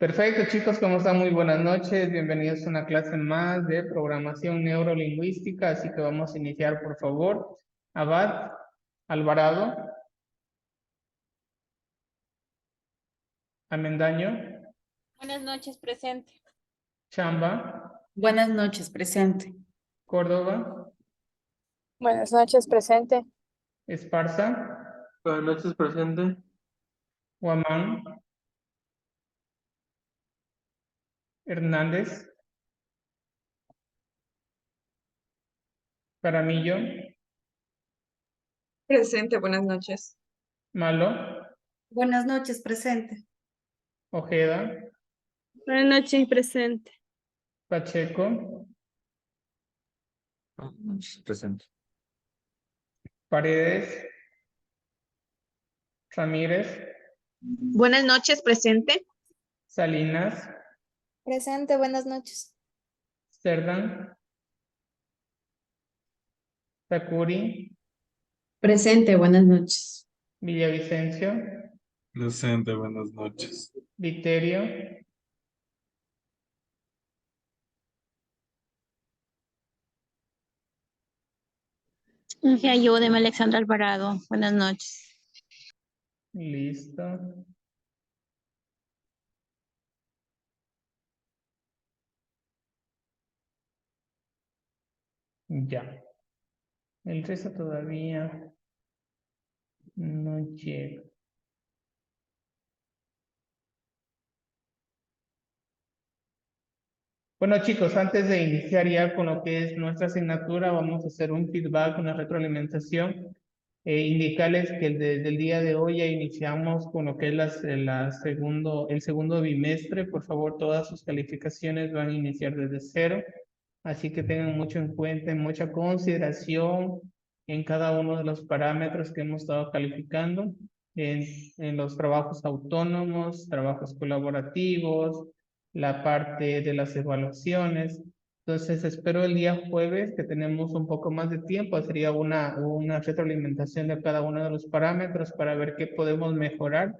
Perfecto, chicos, ¿cómo están? Muy buenas noches. Bienvenidos a una clase más de programación neurolingüística. Así que vamos a iniciar, por favor. Abad, Alvarado, Amendaño, Buenas noches, presente. Chamba, Buenas noches, presente. Córdoba, Buenas noches, presente. Esparza, Buenas noches, presente. Huamán, Hernández, Caramillo, Presente, buenas noches. Malo, Buenas noches, presente. Ojeda, Buenas noches, presente. Pacheco, Buenas noches, presente. Paredes, Ramírez, Buenas noches, presente. Salinas, Presente, buenas noches. Cerdan, Takuri, Presente, buenas noches. Villavicencio, Presente, buenas noches. Viterio, Ayúdeme, Alexandra Alvarado. Buenas noches. listo. Ya. El resto todavía no llega. Bueno, chicos, antes de iniciar ya con lo que es nuestra asignatura, vamos a hacer un feedback, una retroalimentación. Indicarles que desde el día de hoy ya iniciamos con lo que es el segundo bimestre. Por favor, todas sus calificaciones van a iniciar desde cero. Así que tengan mucho en cuenta y mucha consideración en cada uno de los parámetros que hemos estado calificando, en los trabajos autónomos, trabajos colaborativos, la parte de las evaluaciones. Entonces, espero el día jueves, que tenemos un poco más de tiempo, sería una retroalimentación de cada uno de los parámetros para ver qué podemos mejorar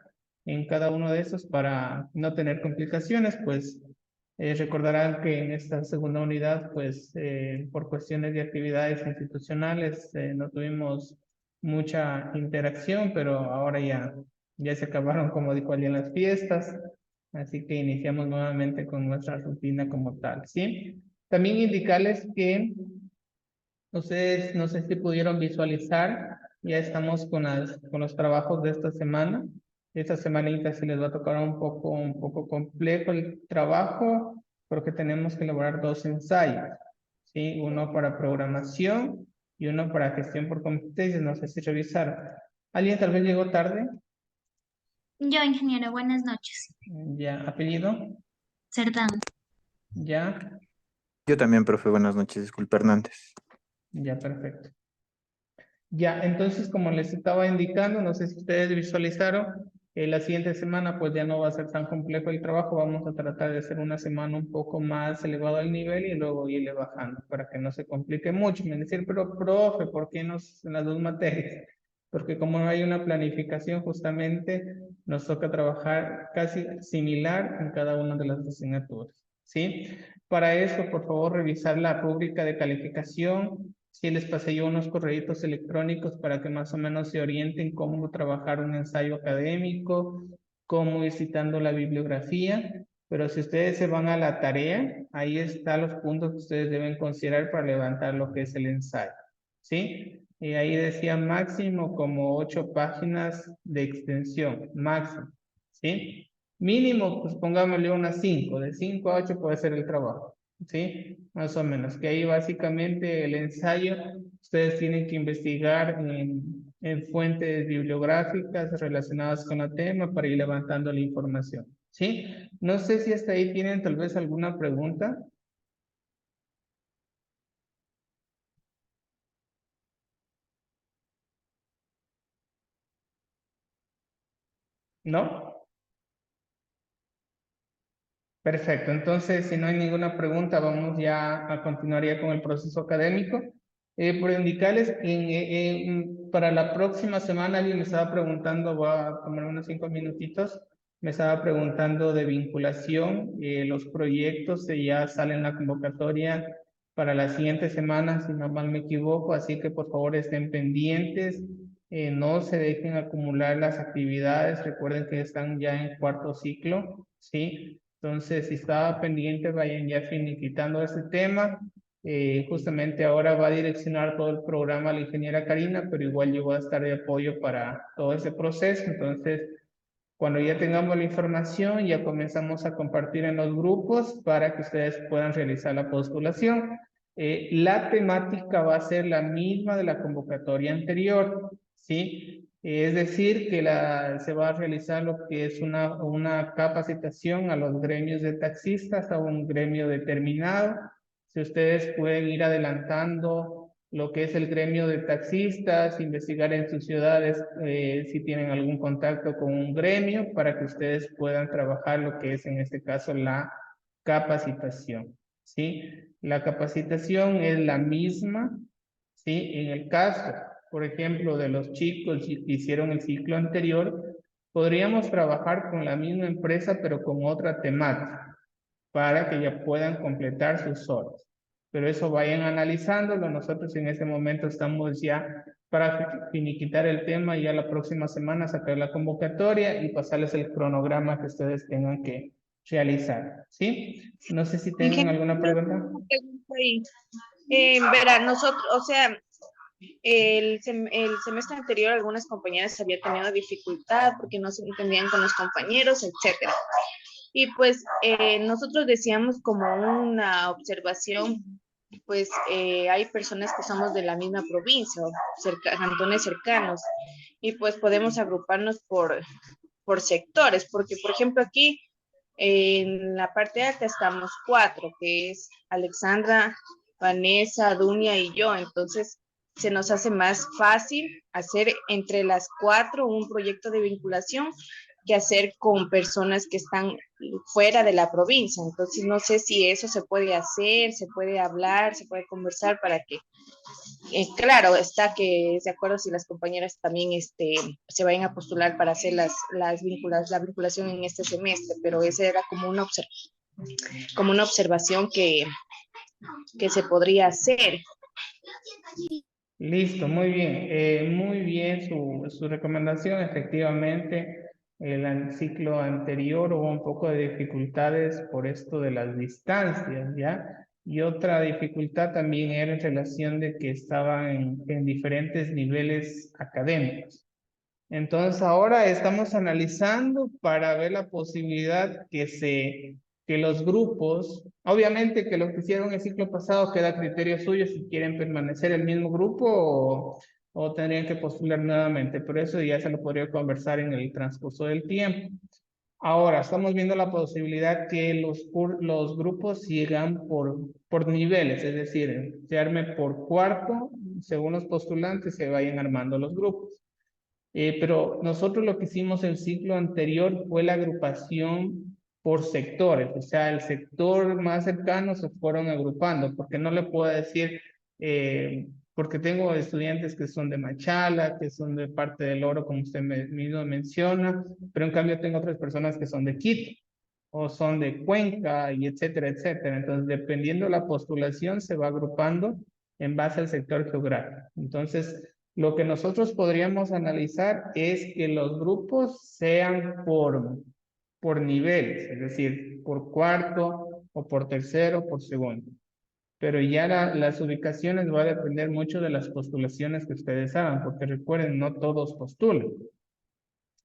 en cada uno de esos para no tener complicaciones. Pues recordarán que en esta segunda unidad, pues por cuestiones de actividades institucionales, no tuvimos mucha interacción, pero ahora ya se acabaron, como dijo alguien, las fiestas. Así que iniciamos nuevamente con nuestra rutina como tal, ¿sí? También indicarles que ustedes, no sé si pudieron visualizar, ya estamos con los trabajos de esta semana. Esta semanita sí les va a tocar un poco complejo el trabajo, porque tenemos que elaborar dos ensayos, ¿sí? Uno para programación y uno para gestión por competencias. No sé si revisaron. ¿Alguien tal vez llegó tarde? Yo, ingeniero, buenas noches. Ya, apellido, Cerdán. ya. Yo también, profe, buenas noches, disculpe, Hernández. Ya, perfecto. Ya, entonces, como les estaba indicando, no sé si ustedes visualizaron, la siguiente semana pues ya no va a ser tan complejo el trabajo, vamos a tratar de hacer una semana un poco más elevado al nivel y luego irle bajando para que no se complique mucho. Me decir, pero profe, ¿por qué no en las dos materias? Porque como no hay una planificación, justamente nos toca trabajar casi similar en cada una de las asignaturas, ¿sí? Para eso, por favor, revisar la rúbrica de calificación. Sí, les pasé yo unos correitos electrónicos para que más o menos se orienten cómo trabajar un ensayo académico, cómo ir citando la bibliografía. Pero si ustedes se van a la tarea, ahí están los puntos que ustedes deben considerar para levantar lo que es el ensayo, ¿sí? Y ahí decía máximo como 8 páginas de extensión, máximo, ¿sí? Mínimo, pues pongámosle unas 5, de 5 a 8 puede ser el trabajo, ¿sí? Más o menos, que ahí básicamente el ensayo, ustedes tienen que investigar en fuentes bibliográficas relacionadas con el tema para ir levantando la información, ¿sí? No sé si hasta ahí tienen tal vez alguna pregunta. ¿No? Perfecto, entonces si no hay ninguna pregunta, vamos ya a continuar ya con el proceso académico. Por indicarles que para la próxima semana alguien me estaba preguntando, voy a tomar unos 5 minutitos, Me estaba preguntando de vinculación. Los proyectos ya salen en la convocatoria para la siguiente semana, si no mal me equivoco, así que por favor estén pendientes. No se dejen acumular las actividades. Recuerden que están ya en cuarto ciclo, ¿sí? Entonces, si estaba pendiente, vayan ya finiquitando este tema. Justamente ahora va a direccionar todo el programa la ingeniera Karina, pero igual yo voy a estar de apoyo para todo ese proceso. Entonces, cuando ya tengamos la información, ya comenzamos a compartir en los grupos para que ustedes puedan realizar la postulación. La temática va a ser la misma de la convocatoria anterior, ¿sí? Es decir, que se va a realizar lo que es una capacitación a los gremios de taxistas, a un gremio determinado. Si ustedes pueden ir adelantando lo que es el gremio de taxistas, investigar en sus ciudades si tienen algún contacto con un gremio para que ustedes puedan trabajar lo que es en este caso la capacitación, ¿sí? La capacitación es la misma, ¿sí? En el caso, por ejemplo, de los chicos que hicieron el ciclo anterior, podríamos trabajar con la misma empresa pero con otra temática para que ya puedan completar sus horas. Pero eso vayan analizándolo. Nosotros en este momento estamos ya para finiquitar el tema y ya la próxima semana sacar la convocatoria y pasarles el cronograma que ustedes tengan que realizar, ¿sí? No sé si tienen alguna pregunta. Verá, nosotros, o sea, el semestre anterior algunas compañeras habían tenido dificultad porque no se entendían con los compañeros, etcétera. Y pues nosotros decíamos como una observación, pues hay personas que somos de la misma provincia o cantones cercanos y pues podemos agruparnos por sectores, porque por ejemplo aquí en la parte alta estamos 4, que es Alexandra, Vanessa, Dunia y yo, entonces se nos hace más fácil hacer entre las 4 un proyecto de vinculación que hacer con personas que están fuera de la provincia. Entonces, no sé si eso se puede hacer, se puede hablar, se puede conversar para que, claro, está que es de acuerdo si las compañeras también se vayan a postular para hacer la vinculación en este semestre, pero esa era como una observación que se podría hacer. Listo, muy bien su recomendación. Efectivamente, el ciclo anterior hubo un poco de dificultades por esto de las distancias, ¿ya? Y otra dificultad también era en relación de que estaban en diferentes niveles académicos. Entonces ahora estamos analizando para ver la posibilidad que los grupos, obviamente que los que hicieron el ciclo pasado queda a criterio suyo si quieren permanecer el mismo grupo o tendrían que postular nuevamente, pero eso ya se lo podría conversar en el transcurso del tiempo. Ahora estamos viendo la posibilidad que los grupos sigan por niveles, es decir, se arme por cuarto, según los postulantes se vayan armando los grupos. Pero nosotros lo que hicimos el ciclo anterior fue la agrupación por sectores, o sea, el sector más cercano se fueron agrupando, porque no le puedo decir, porque tengo estudiantes que son de Machala, que son de parte del Oro, como usted mismo menciona, pero en cambio tengo otras personas que son de Quito, o son de Cuenca, y etcétera, etcétera. Entonces, dependiendo de la postulación, se va agrupando en base al sector geográfico. Entonces, lo que nosotros podríamos analizar es que los grupos sean por niveles, es decir, por cuarto o por tercero, por segundo. Pero ya las ubicaciones va a depender mucho de las postulaciones que ustedes hagan, porque recuerden, no todos postulan.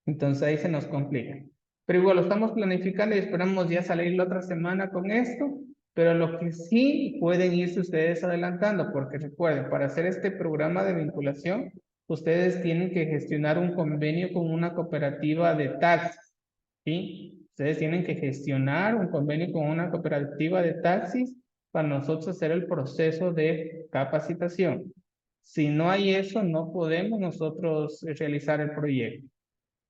Entonces ahí se nos complica. Pero igual lo estamos planificando y esperamos ya salir la otra semana con esto. Pero lo que sí pueden irse ustedes adelantando, porque recuerden, para hacer este programa de vinculación, ustedes tienen que gestionar un convenio con una cooperativa de taxis, ¿sí? Ustedes tienen que gestionar un convenio con una cooperativa de taxis para nosotros hacer el proceso de capacitación. Si no hay eso, no podemos nosotros realizar el proyecto.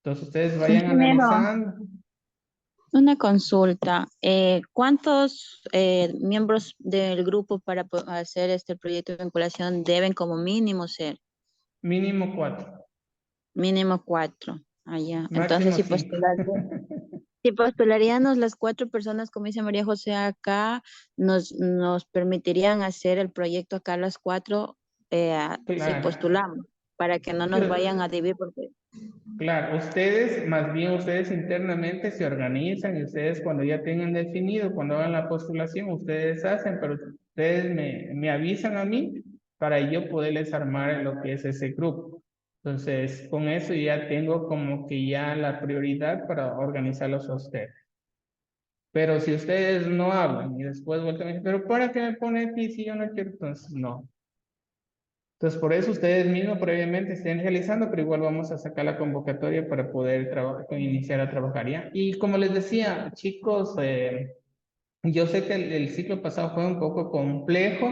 Entonces ustedes vayan analizando. Una consulta. ¿Cuántos miembros del grupo para hacer este proyecto de vinculación deben como mínimo ser? Mínimo 4. Mínimo 4. Ah, ya. Máximo Entonces, si 5. postular, Si postularíamos las 4 personas, como dice María José acá, nos permitirían hacer el proyecto acá las 4 si Claro. postulamos, para que no nos vayan a dividir, porque Claro, ustedes, más bien ustedes internamente se organizan y ustedes cuando ya tengan definido, cuando hagan la postulación, ustedes hacen, pero ustedes me avisan a mí para yo poderles armar lo que es ese grupo. Entonces, con eso ya tengo como que ya la prioridad para organizarlos a ustedes. Pero si ustedes no hablan y después vuelven a decir, pero ¿para qué me pone aquí si yo no quiero? Entonces, no. Entonces, por eso ustedes mismos previamente estén realizando, pero igual vamos a sacar la convocatoria para poder iniciar a trabajar ya. Y como les decía, chicos, yo sé que el ciclo pasado fue un poco complejo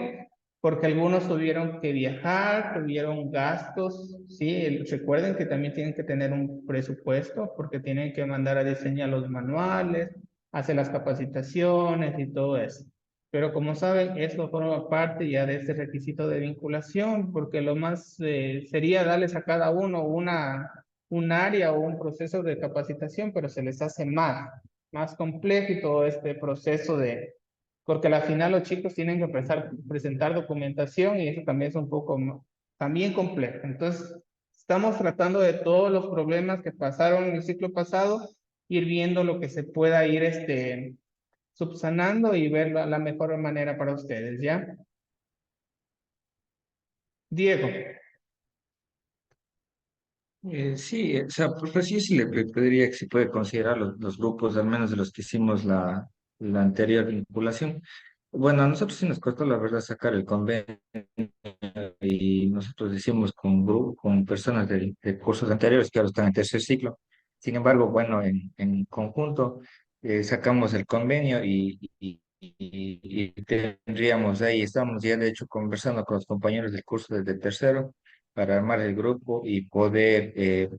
porque algunos tuvieron que viajar, tuvieron gastos, ¿sí? Recuerden que también tienen que tener un presupuesto porque tienen que mandar a diseñar los manuales, hacer las capacitaciones y todo eso. Pero como saben, esto forma parte ya de este requisito de vinculación porque lo más sería darles a cada uno un área o un proceso de capacitación, pero se les hace más complejo y todo este proceso porque al final los chicos tienen que presentar documentación y eso también es un poco también complejo. Entonces, estamos tratando de todos los problemas que pasaron en el ciclo pasado, ir viendo lo que se pueda ir subsanando y ver la mejor manera para ustedes, ¿ya? Diego. Sí, o sea, pues yo sí le pediría que se puede considerar los grupos, al menos de los que hicimos la anterior vinculación. Bueno, a nosotros sí nos costó, la verdad, sacar el convenio y nosotros hicimos con personas de cursos anteriores que ahora están en tercer ciclo. Sin embargo, bueno, en conjunto sacamos el convenio y tendríamos ahí, estamos ya de hecho conversando con los compañeros del curso desde tercero para armar el grupo y poder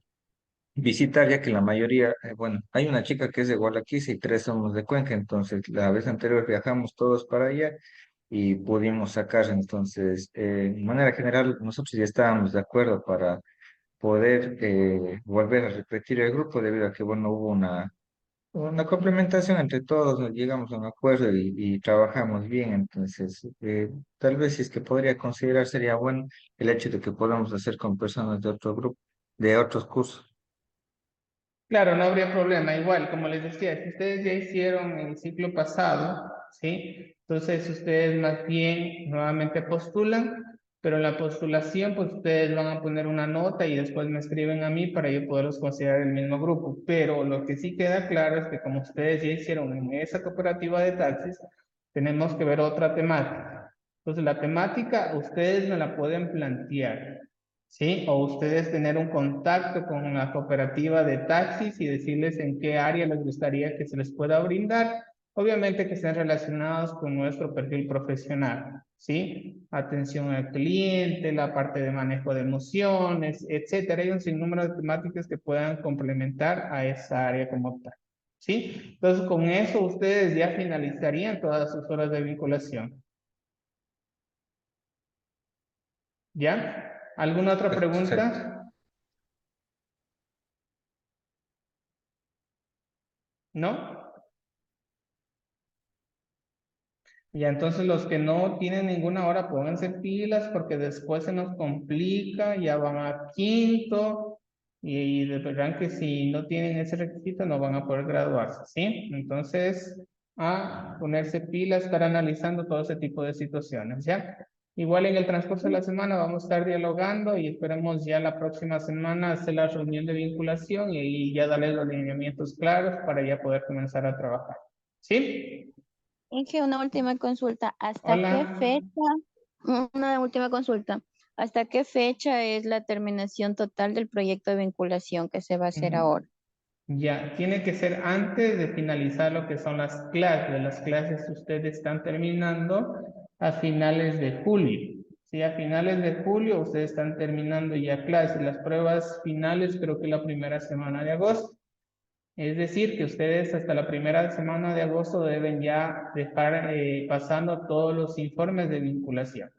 visitar, ya que la mayoría, bueno, hay una chica que es de Gualaquiza y 3 somos de Cuenca, entonces la vez anterior viajamos todos para allá y pudimos sacar, entonces, de manera general, nosotros ya estábamos de acuerdo para poder volver a repetir el grupo debido a que, bueno, hubo una complementación entre todos, nos llegamos a un acuerdo y trabajamos bien, entonces tal vez si es que podría considerar sería bueno el hecho de que podamos hacer con personas de otro grupo, de otros cursos. Claro, no habría problema. Igual, como les decía, si ustedes ya hicieron el ciclo pasado, ¿sí? Entonces ustedes más bien nuevamente postulan, pero en la postulación pues ustedes van a poner una nota y después me escriben a mí para yo poderlos considerar el mismo grupo. Pero lo que sí queda claro es que como ustedes ya hicieron en esa cooperativa de taxis, tenemos que ver otra temática. Entonces la temática ustedes me la pueden plantear. ¿Sí? O ustedes tener un contacto con la cooperativa de taxis y decirles en qué área les gustaría que se les pueda brindar. Obviamente que estén relacionados con nuestro perfil profesional, ¿sí? Atención al cliente, la parte de manejo de emociones, etcétera. Hay un sinnúmero de temáticas que puedan complementar a esa área como tal, ¿sí? Entonces, con eso ustedes ya finalizarían todas sus horas de vinculación. ¿Ya? ¿Alguna otra Perfecto. pregunta? ¿No? Y entonces los que no tienen ninguna hora, pónganse pilas porque después se nos complica, ya van a quinto y de verdad que si no tienen ese requisito no van a poder graduarse, ¿sí? Entonces, a ponerse pilas, estar analizando todo ese tipo de situaciones, ¿ya? Igual en el transcurso de la semana vamos a estar dialogando y esperemos ya la próxima semana hacer la reunión de vinculación y ahí ya darles los lineamientos claros para ya poder comenzar a trabajar, ¿sí? Inge, una última consulta. ¿Hasta qué Hola. fecha? Una última consulta. ¿Hasta qué fecha es la terminación total del proyecto de vinculación que se va a hacer Ujú. ahora? Ya, tiene que ser antes de finalizar lo que son las clases. Las clases ustedes están terminando a finales de julio. Sí, a finales de julio ustedes están terminando ya clases. Las pruebas finales creo que la primera semana de agosto. Es decir, que ustedes hasta la primera semana de agosto deben ya dejar pasando todos los informes de vinculación.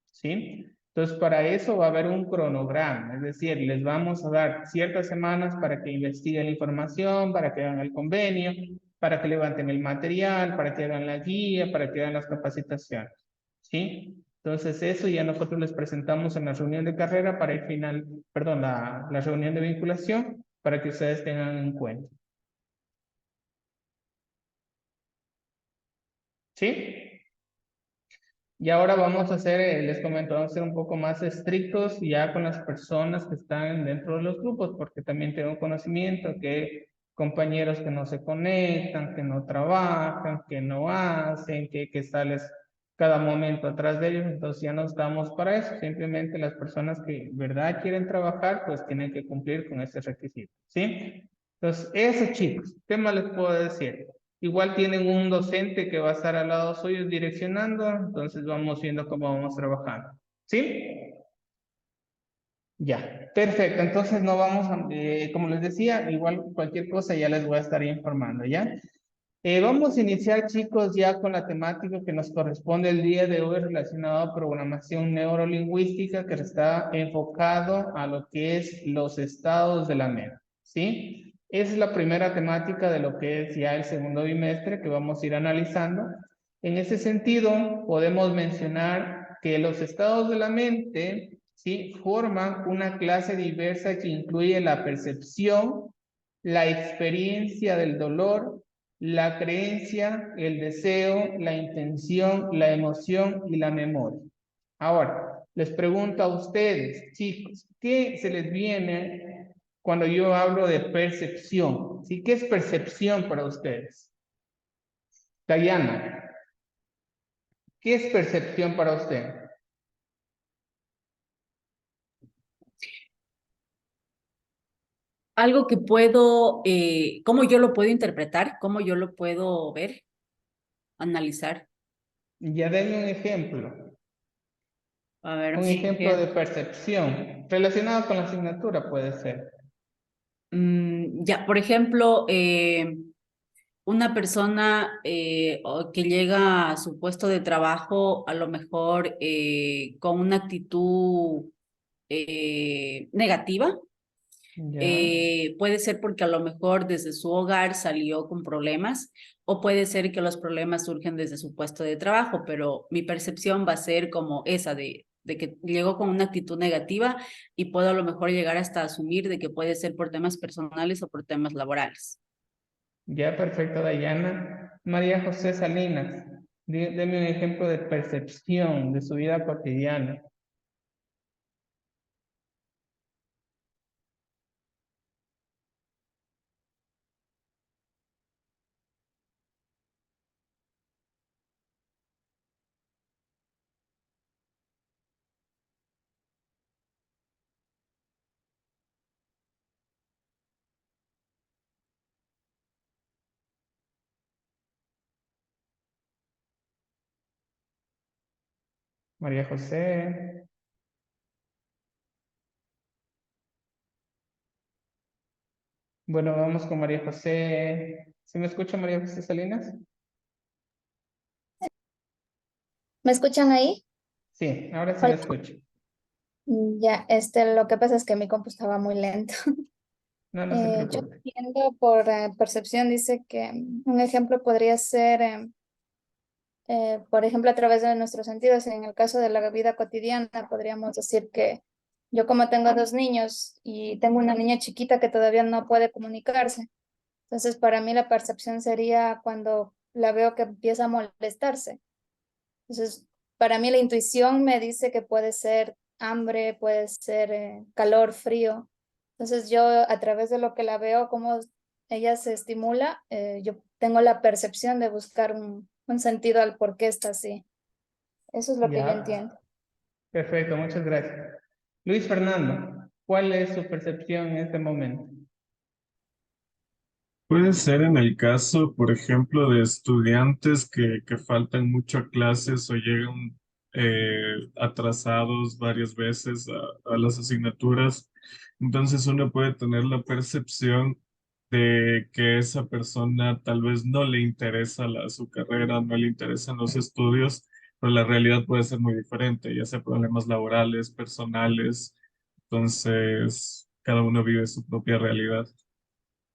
¿Sí? Entonces, para eso va a haber un cronograma, es decir, les vamos a dar ciertas semanas para que investiguen la información, para que hagan el convenio, para que levanten el material, para que hagan la guía, para que hagan las capacitaciones, ¿sí? Entonces, eso ya nosotros les presentamos en la reunión de carrera para el final, perdón, la reunión de vinculación, para que ustedes tengan en cuenta. ¿Sí? Y ahora vamos a hacer, les comento, vamos a ser un poco más estrictos ya con las personas que están dentro de los grupos, porque también tengo conocimiento que compañeros que no se conectan, que no trabajan, que no hacen, que sales cada momento atrás de ellos, entonces ya no estamos para eso, simplemente las personas que verdad quieren trabajar, pues tienen que cumplir con ese requisito, ¿sí? Entonces, eso chicos, ¿qué más les puedo decir? Igual tienen un docente que va a estar al lado suyo direccionando, entonces vamos viendo cómo vamos trabajando. ¿Sí? Ya, perfecto. Entonces no vamos a, como les decía, igual cualquier cosa ya les voy a estar informando, ¿ya? Vamos a iniciar, chicos, ya con la temática que nos corresponde el día de hoy relacionado a programación neurolingüística que está enfocado a lo que es los estados de la mente, ¿sí? Esa es la primera temática de lo que es ya el segundo bimestre que vamos a ir analizando. En ese sentido, podemos mencionar que los estados de la mente, ¿sí? Forman una clase diversa que incluye la percepción, la experiencia del dolor, la creencia, el deseo, la intención, la emoción y la memoria. Ahora, les pregunto a ustedes, chicos, ¿qué se les viene cuando yo hablo de percepción? ¿Sí? ¿Qué es percepción para ustedes? Dayana, ¿qué es percepción para usted? Algo que puedo, ¿cómo yo lo puedo interpretar? ¿Cómo yo lo puedo ver, analizar? Ya denme un ejemplo. A ver, Un ejemplo de percepción relacionado con la asignatura puede ser. ya, por ejemplo, una persona que llega a su puesto de trabajo a lo mejor con una actitud negativa. Ya. Puede ser porque a lo mejor desde su hogar salió con problemas o puede ser que los problemas surgen desde su puesto de trabajo, pero mi percepción va a ser como esa de que llegó con una actitud negativa y puedo a lo mejor llegar hasta asumir de que puede ser por temas personales o por temas laborales. Ya, perfecto, Dayana. María José Salinas, deme un ejemplo de percepción de su vida cotidiana. María José. Bueno, vamos con María José. ¿Sí me escucha María José Salinas? ¿Me escuchan ahí? Sí, ahora sí la Hola. escucho. Ya, lo que pasa es que mi compu estaba muy lento. No, no se Yo preocupe. entiendo por percepción, dice que un ejemplo podría ser, por ejemplo, a través de nuestros sentidos. En el caso de la vida cotidiana, podríamos decir que yo como tengo dos niños y tengo una niña chiquita que todavía no puede comunicarse. Entonces, para mí la percepción sería cuando la veo que empieza a molestarse. Entonces, para mí la intuición me dice que puede ser hambre, puede ser calor, frío. Entonces yo a través de lo que la veo, cómo ella se estimula, yo tengo la percepción de buscar un sentido al por qué está así. Eso es lo que yo Ya, entiendo. perfecto, muchas gracias. Luis Fernando, ¿cuál es su percepción en este momento? Puede ser en el caso, por ejemplo, de estudiantes que faltan mucho a clases o llegan atrasados varias veces a las asignaturas. Entonces uno puede tener la percepción de que esa persona tal vez no le interesa su carrera, no le interesan los estudios, pero la realidad puede ser muy diferente, ya sea problemas laborales, personales, entonces cada uno vive su propia realidad.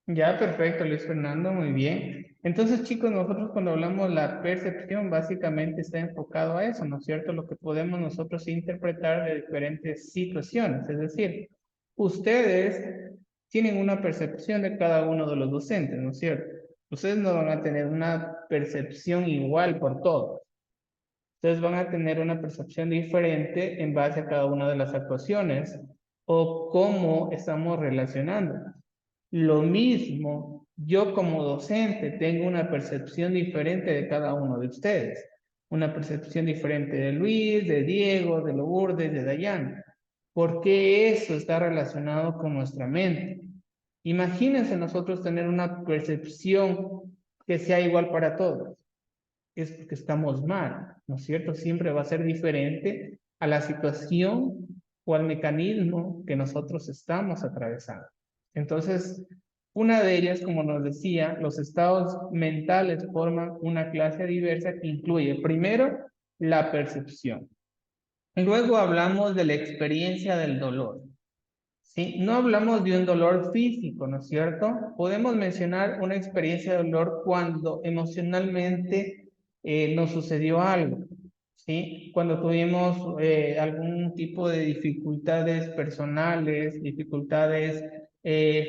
Ya, perfecto, Luis Fernando, muy bien. Entonces, chicos, nosotros cuando hablamos la percepción, básicamente está enfocado a eso, ¿no es cierto? Lo que podemos nosotros interpretar de diferentes situaciones. Es decir, ustedes tienen una percepción de cada uno de los docentes, ¿no es cierto? Ustedes no van a tener una percepción igual por todos. Ustedes van a tener una percepción diferente en base a cada una de las actuaciones o cómo estamos relacionando. Lo mismo, yo como docente tengo una percepción diferente de cada uno de ustedes. Una percepción diferente de Luis, de Diego, de Lourdes, de Dayana. Porque eso está relacionado con nuestra mente. Imagínense nosotros tener una percepción que sea igual para todos. Es porque estamos mal, ¿no es cierto? Siempre va a ser diferente a la situación o al mecanismo que nosotros estamos atravesando. Entonces, una de ellas, como nos decía, los estados mentales forman una clase diversa que incluye, primero, la percepción. Luego hablamos de la experiencia del dolor. ¿Sí? No hablamos de un dolor físico, ¿no es cierto? Podemos mencionar una experiencia de dolor cuando emocionalmente nos sucedió algo, ¿sí? Cuando tuvimos algún tipo de dificultades personales, dificultades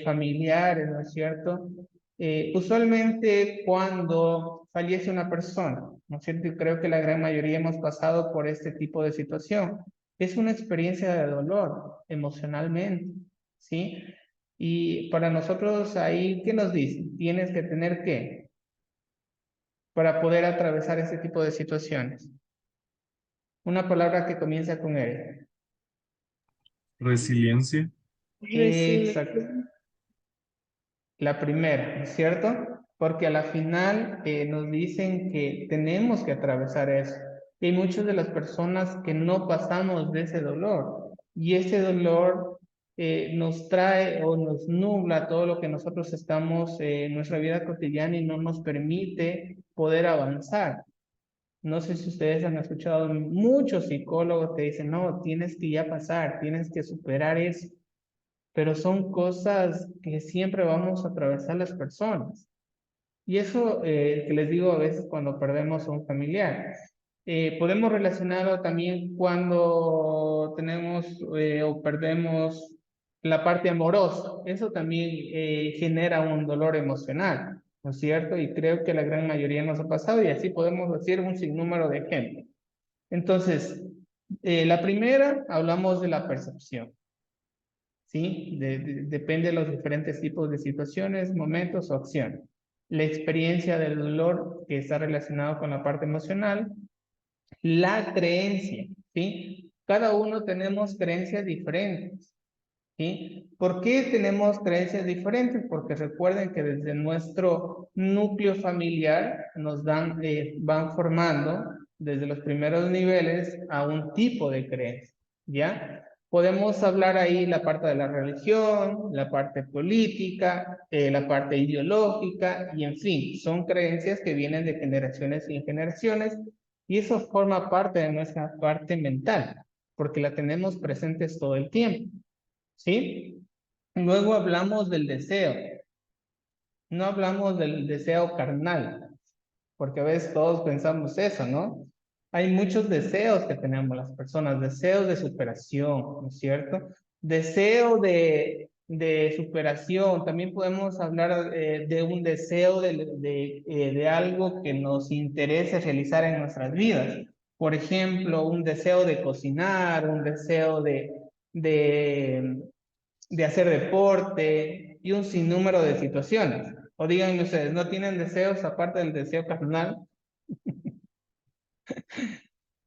familiares, ¿no es cierto? Usualmente cuando fallece una persona, ¿no es cierto? Y creo que la gran mayoría hemos pasado por este tipo de situación. Es una experiencia de dolor emocionalmente, ¿sí? Y para nosotros ahí, ¿qué nos dice? Tienes que tener ¿qué? Para poder atravesar este tipo de situaciones. Una palabra que comienza con R. Resiliencia. Exacto. La primera, ¿no es cierto? Porque a la final nos dicen que tenemos que atravesar eso. Y hay muchas de las personas que no pasamos de ese dolor. Y ese dolor nos trae o nos nubla todo lo que nosotros estamos en nuestra vida cotidiana y no nos permite poder avanzar. No sé si ustedes han escuchado muchos psicólogos que dicen, no, tienes que ya pasar, tienes que superar eso, pero son cosas que siempre vamos a atravesar las personas. Y eso que les digo a veces cuando perdemos a un familiar. Podemos relacionarlo también cuando tenemos o perdemos la parte amorosa. Eso también genera un dolor emocional, ¿no es cierto? Y creo que la gran mayoría nos ha pasado y así podemos decir un sinnúmero de ejemplos. Entonces, la primera, hablamos de la percepción. ¿Sí? Depende de los diferentes tipos de situaciones, momentos o acciones. La experiencia del dolor que está relacionado con la parte emocional. La creencia, ¿sí? Cada uno tenemos creencias diferentes, ¿sí? ¿Por qué tenemos creencias diferentes? Porque recuerden que desde nuestro núcleo familiar nos van formando desde los primeros niveles a un tipo de creencia, ¿ya? Podemos hablar ahí la parte de la religión, la parte política, la parte ideológica y en fin, son creencias que vienen de generaciones y generaciones y eso forma parte de nuestra parte mental, porque la tenemos presentes todo el tiempo. ¿Sí? Luego hablamos del deseo. No hablamos del deseo carnal, porque a veces todos pensamos eso, ¿no? Hay muchos deseos que tenemos las personas, deseos de superación, ¿no es cierto? Deseo de superación, también podemos hablar de un deseo de algo que nos interese realizar en nuestras vidas. Por ejemplo, un deseo de cocinar, un deseo de de hacer deporte y un sinnúmero de situaciones. O díganme ustedes, ¿no tienen deseos aparte del deseo carnal?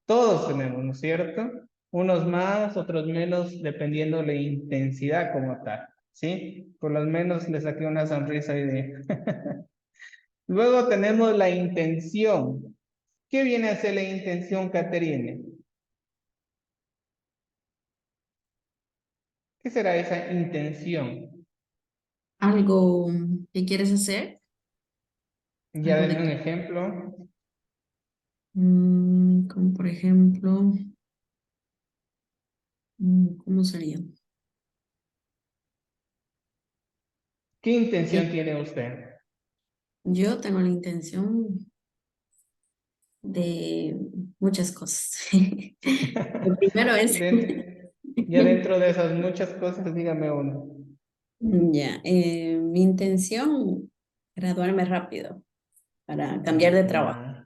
Todos tenemos, ¿no es cierto? Unos más, otros menos, dependiendo de la intensidad como tal, ¿sí? Por lo menos le saqué una sonrisa ahí de... Luego tenemos la intención. ¿Qué viene a ser la intención, Caterine? ¿Qué será esa intención? ¿Algo que quieres hacer? Ya Algo denme un de ejemplo. Como por ejemplo, ¿cómo sería? ¿Qué intención Eh, tiene usted? yo tengo la intención de muchas cosas. Lo primero es, Ya dentro de esas muchas cosas, dígame uno. ya, mi intención, graduarme rápido para cambiar de trabajo.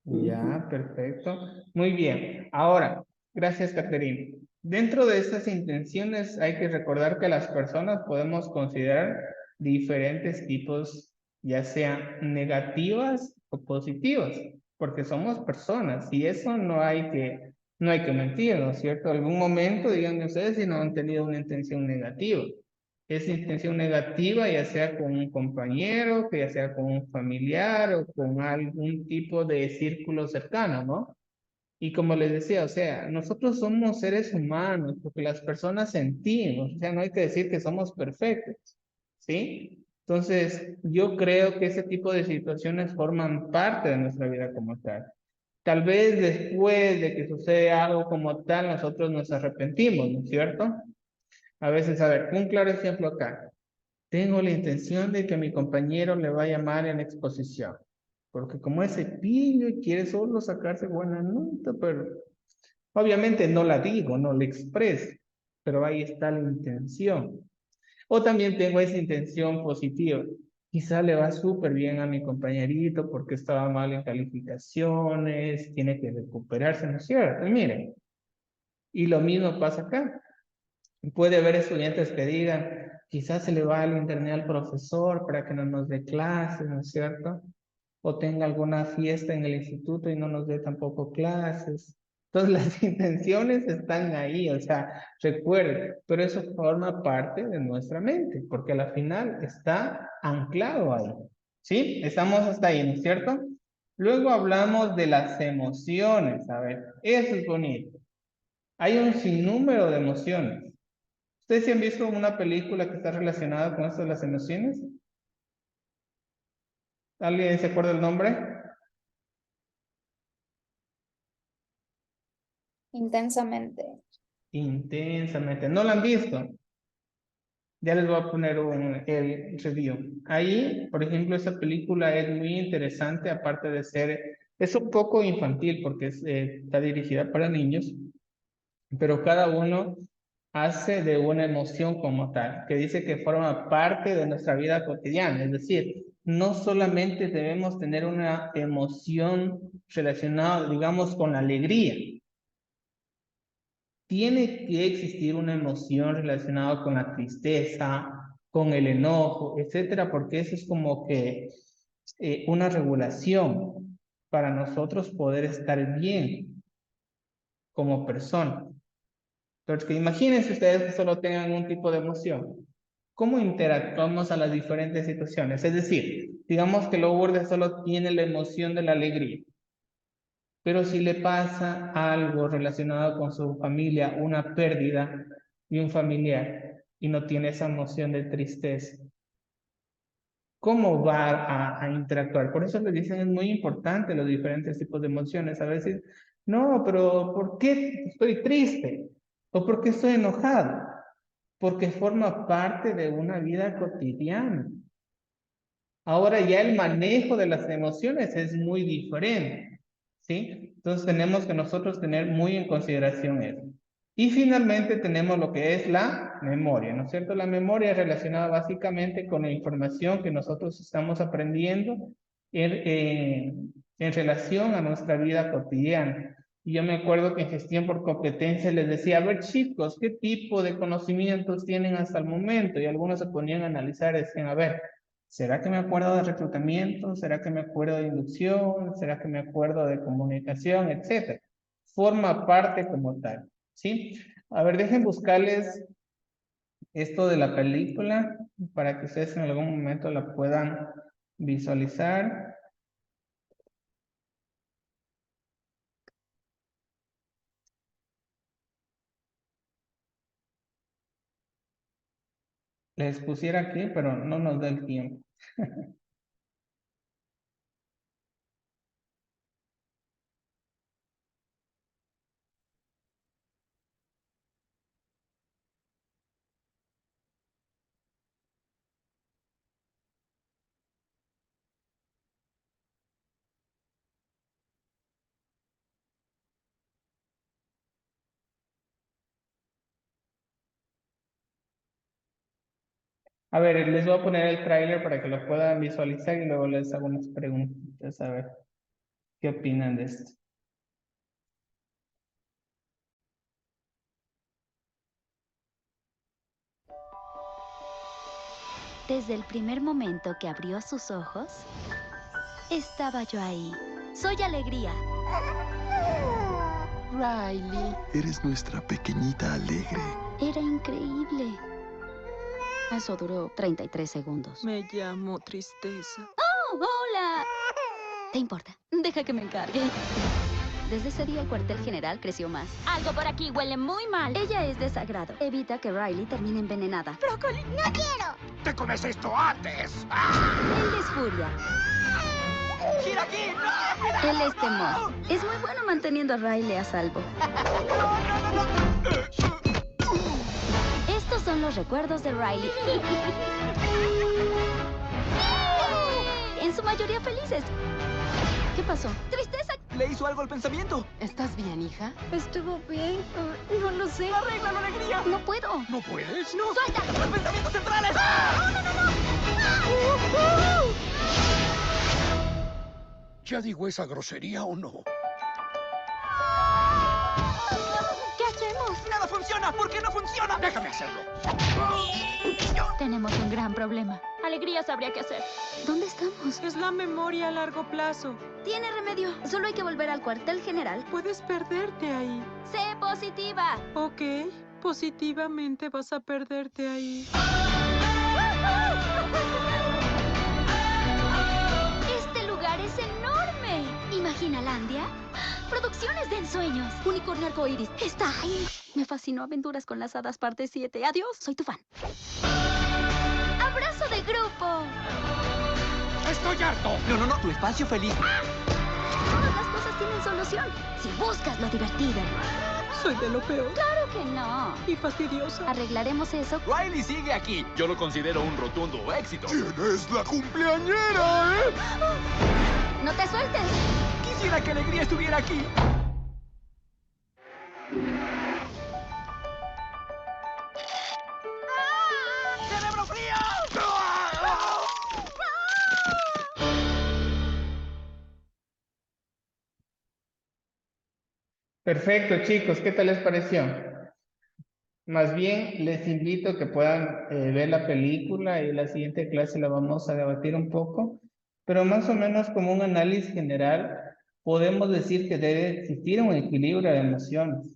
Ya, Ujú. ya, perfecto. Muy bien. Ahora, gracias, Caterina. Dentro de estas intenciones hay que recordar que las personas podemos considerar diferentes tipos, ya sean negativas o positivas, porque somos personas y eso no hay que mentir, ¿no es cierto? Algún momento, díganme ustedes si no han tenido una intención negativa. Esa intención negativa, ya sea con un compañero, que ya sea con un familiar o con algún tipo de círculo cercano, ¿no? Y como les decía, o sea, nosotros somos seres humanos, porque las personas sentimos, o sea, no hay que decir que somos perfectos, ¿sí? Entonces, yo creo que ese tipo de situaciones forman parte de nuestra vida como tal. Tal vez después de que sucede algo como tal, nosotros nos arrepentimos, ¿no es cierto? A veces, a ver, un claro ejemplo acá. Tengo la intención de que mi compañero le vaya mal en la exposición, porque como ese pillo y quiere solo sacarse buena nota, pero obviamente no la digo, no la expreso, pero ahí está la intención. O también tengo esa intención positiva. Quizá le va súper bien a mi compañerito porque estaba mal en calificaciones, tiene que recuperarse, ¿no es cierto? Y miren, y lo mismo pasa acá. Puede haber estudiantes que digan, quizás se le va el internet al profesor para que no nos dé clases, ¿no es cierto? O tenga alguna fiesta en el instituto y no nos dé tampoco clases. Entonces las intenciones están ahí, o sea, recuerden, pero eso forma parte de nuestra mente, porque a la final está anclado ahí. ¿Sí? Estamos hasta ahí, ¿no es cierto? Luego hablamos de las emociones, a ver, eso es bonito. Hay un sinnúmero de emociones. ¿Ustedes sí han visto una película que está relacionada con esto de las emociones? ¿Alguien se acuerda el nombre? Intensamente. Intensamente. ¿No la han visto? Ya les voy a poner el review. Ahí, por ejemplo, esa película es muy interesante, aparte de ser, es un poco infantil porque está dirigida para niños, pero cada uno hace de una emoción como tal, que dice que forma parte de nuestra vida cotidiana. Es decir, no solamente debemos tener una emoción relacionada, digamos, con la alegría. Tiene que existir una emoción relacionada con la tristeza, con el enojo, etcétera, porque eso es como que una regulación para nosotros poder estar bien como persona. Entonces, que imagínense ustedes que solo tengan un tipo de emoción. ¿Cómo interactuamos a las diferentes situaciones? Es decir, digamos que Lourdes solo tiene la emoción de la alegría, pero si le pasa algo relacionado con su familia, una pérdida de un familiar, y no tiene esa emoción de tristeza, ¿cómo va a interactuar? Por eso les dicen, es muy importante los diferentes tipos de emociones. A veces, no, pero ¿por qué estoy triste? ¿O por qué estoy enojado? Porque forma parte de una vida cotidiana. Ahora ya el manejo de las emociones es muy diferente, ¿sí? Entonces tenemos que nosotros tener muy en consideración eso. Y finalmente tenemos lo que es la memoria, ¿no es cierto? La memoria es relacionada básicamente con la información que nosotros estamos aprendiendo en relación a nuestra vida cotidiana. Y yo me acuerdo que en gestión por competencia les decía, a ver chicos, ¿qué tipo de conocimientos tienen hasta el momento? Y algunos se ponían a analizar y decían, a ver, ¿será que me acuerdo de reclutamiento? ¿Será que me acuerdo de inducción? ¿Será que me acuerdo de comunicación? Etcétera. Forma parte como tal, ¿sí? A ver, dejen buscarles esto de la película para que ustedes en algún momento la puedan visualizar. Les pusiera aquí, pero no nos da el tiempo. A ver, les voy a poner el tráiler para que lo puedan visualizar y luego les hago unas preguntas, a ver qué opinan de esto. Desde el primer momento que abrió sus ojos, estaba yo ahí. Soy Alegría. Riley. Eres nuestra pequeñita alegre. Era increíble. Eso duró 33 segundos. Me llamo Tristeza. ¡Oh, hola! ¿Te importa? Deja que me encargue. Desde ese día el cuartel general creció más. Algo por aquí huele muy mal. Ella es desagrado. Evita que Riley termine envenenada. ¡Brócoli! ¡No quiero! ¡Te comes esto antes! Él es furia. ¡Gira aquí! ¡No! Él es temor. Es muy bueno manteniendo a Riley a salvo. Estos son los recuerdos de Riley. En su mayoría felices. ¿Qué pasó? ¡Tristeza! ¿Le hizo algo al pensamiento? ¿Estás bien, hija? Estuvo bien. No lo sé. ¡Arregla la alegría! No puedo. ¿No puedes? ¡No! ¡Suelta! ¡Los pensamientos centrales! ¿Ya digo esa grosería o no? ¿Qué hacemos? ¡Nada funciona! ¿Por qué no funciona? ¡Déjame hacerlo! Tenemos un gran problema. Alegría sabría qué hacer. ¿Dónde estamos? Es la memoria a largo plazo. Tiene remedio. Solo hay que volver al cuartel general. Puedes perderte ahí. ¡Sé positiva! Ok, positivamente vas a perderte ahí. Este lugar es enorme. ¿Imaginalandia? Producciones de ensueños. Unicornio arcoíris. Está ahí. Me fascinó Aventuras con las Hadas parte 7. Adiós, soy tu fan. ¡Abrazo de grupo! ¡Estoy harto! No, tu espacio feliz. Todas las cosas tienen solución. Si buscas lo divertido. Soy de lo peor. ¡Claro que no! Y fastidiosa. Arreglaremos eso. Riley sigue aquí. Yo lo considero un rotundo éxito. ¿Quién es la cumpleañera, ¡No te sueltes! Quisiera que Alegría estuviera aquí. ¡Cerebro frío! Perfecto, chicos, ¿qué tal les pareció? Más bien, les invito a que puedan ver la película y la siguiente clase la vamos a debatir un poco, pero más o menos como un análisis general, podemos decir que debe existir un equilibrio de emociones,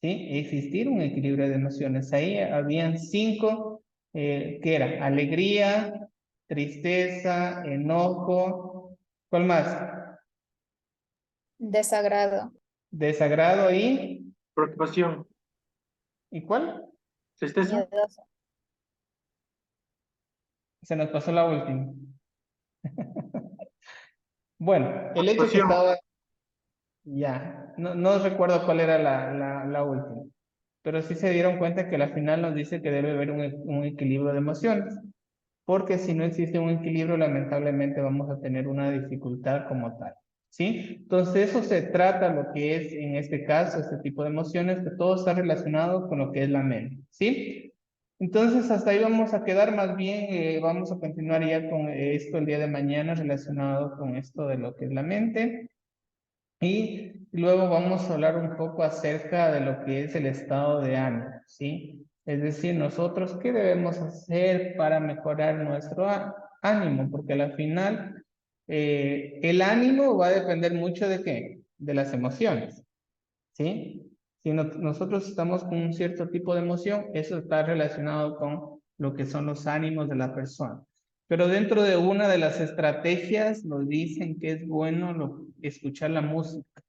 ¿sí? Existir un equilibrio de emociones. Ahí habían 5, que era alegría, tristeza, enojo, ¿cuál más? Desagrado. Desagrado y... Preocupación. ¿Y cuál? Tristeza. Miedoso. Se nos pasó la última. Bueno, el hecho que Pasión. estaba... Ya, no recuerdo cuál era la última. Pero sí se dieron cuenta que al final nos dice que debe haber un equilibrio de emociones. Porque si no existe un equilibrio, lamentablemente vamos a tener una dificultad como tal. ¿Sí? Entonces eso se trata lo que es en este caso, este tipo de emociones, que todo está relacionado con lo que es la mente. ¿Sí? Entonces hasta ahí vamos a quedar, más bien vamos a continuar ya con esto el día de mañana relacionado con esto de lo que es la mente. Y luego vamos a hablar un poco acerca de lo que es el estado de ánimo, ¿sí? Es decir, nosotros, ¿qué debemos hacer para mejorar nuestro ánimo? Porque al final, el ánimo va a depender mucho de ¿qué? De las emociones, ¿sí? Si nosotros estamos con un cierto tipo de emoción, eso está relacionado con lo que son los ánimos de la persona. Pero dentro de una de las estrategias nos dicen que es bueno escuchar la música,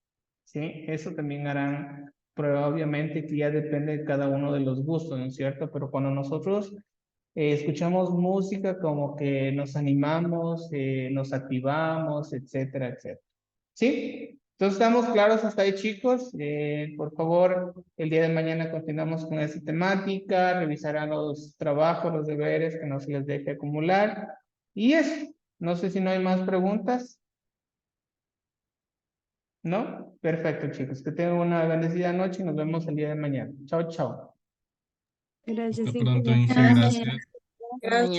¿sí? Eso también harán prueba, obviamente, que ya depende de cada uno de los gustos, ¿no es cierto? Pero cuando nosotros escuchamos música, como que nos animamos, nos activamos, etcétera, etcétera. ¿Sí? Entonces, ¿estamos claros hasta ahí, chicos? Por favor, el día de mañana continuamos con esta temática, revisarán los trabajos, los deberes que no se les deje acumular. Y eso, no sé si no hay más preguntas. ¿No? Perfecto, chicos. Que tengan una bendecida noche y nos vemos el día de mañana. Chao, chao. Hasta pronto, Inge. Gracias. Gracias.